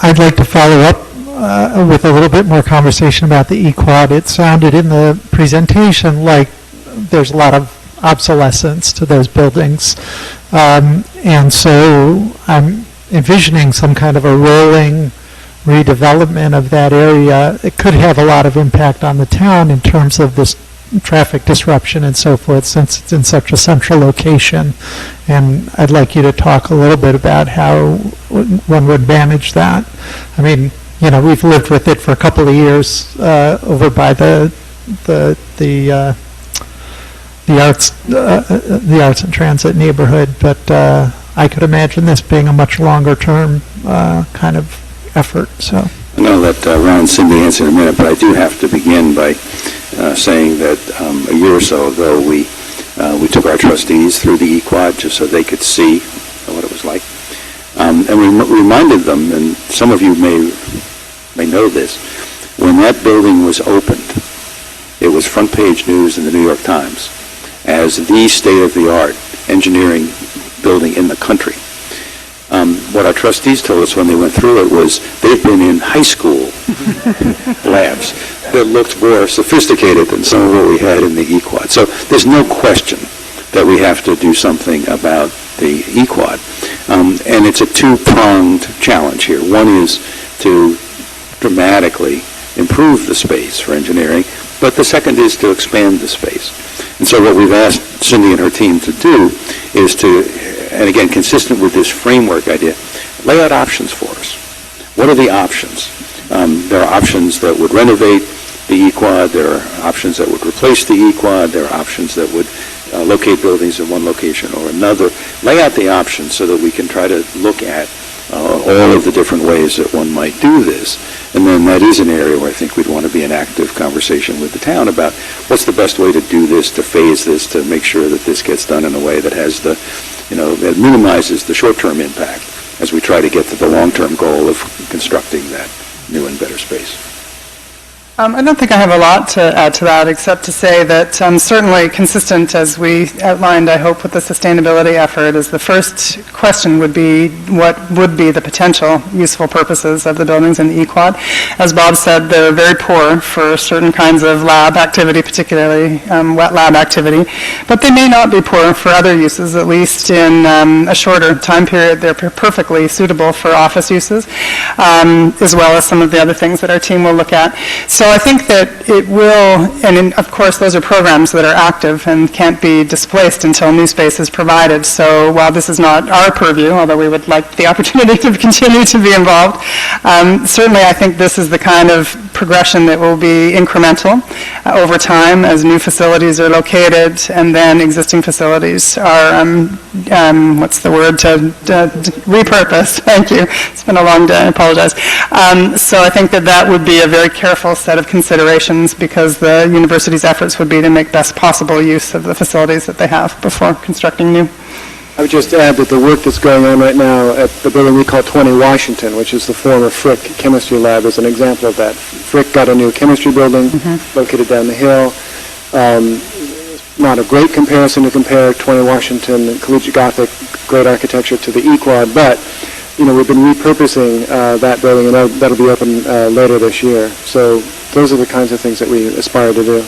I'd like to follow up with a little bit more conversation about the E-Quad. It sounded in the presentation like there's a lot of obsolescence to those buildings. And so I'm envisioning some kind of a rolling redevelopment of that area. It could have a lot of impact on the town in terms of this traffic disruption and so forth, since it's in such a central location. And I'd like you to talk a little bit about how one would manage that. I mean, you know, we've lived with it for a couple of years over by the arts and transit neighborhood, but I could imagine this being a much longer term kind of effort. So I know that Ron and Cindy answer in a minute, but I do have to begin by saying that a year or so ago we took our trustees through the E-Quad just so they could see what it was like, and we reminded them, and some of you may know this, when that building was opened, it was front page news in the New York Times as the state-of-the-art engineering building in the country. What our trustees told us when they went through it was they've been in high school labs that looked more sophisticated than some of what we had in the E-Quad. So there's no question that we have to do something about the E-Quad. And it's a two-pronged challenge here. One is to dramatically improve the space for engineering, but the second is to expand the space. And so what we've asked Cindy and her team to do is to, and again, consistent with this framework idea, lay out options for us. What are the options? There are options that would renovate the E-Quad. There are options that would replace the E-Quad. There are options that would locate buildings in one location or another. Lay out the options so that we can try to look at all of the different ways that one might do this. And then that is an area where I think we'd want to be in active conversation with the town about what's the best way to do this, to phase this, to make sure that this gets done in a way that has the, that minimizes the short-term impact as we try to get to the long-term goal of constructing that new and better space. I don't think I have a lot to add to that, except to say that certainly consistent, as we outlined, I hope, with the sustainability effort, is the first question would be what would be the potential useful purposes of the buildings in the E-Quad. As Bob said, they're very poor for certain kinds of lab activity, particularly wet lab activity, but they may not be poor for other uses, at least in a shorter time period. They're perfectly suitable for office uses, as well as some of the other things that our team will look at. So I think that it will, and of course those are programs that are active and can't be displaced until new space is provided. So while this is not our purview, although we would like the opportunity to continue to be involved, certainly I think this is the kind of progression that will be incremental over time as new facilities are located and then existing facilities are, repurposed. Thank you. It's been a long day. I apologize. So I think that would be a very careful set of considerations because the university's efforts would be to make best possible use of the facilities that they have before constructing new. I would just add that the work that's going on right now at the building we call 20 Washington, which is the former Frick chemistry lab, is an example of that. Frick got a new chemistry building located down the hill. Not a great comparison to compare 20 Washington Collegiate Gothic, great architecture, to the E-Quad, but we've been repurposing that building, and that'll be open later this year. So those are the kinds of things that we aspire to do.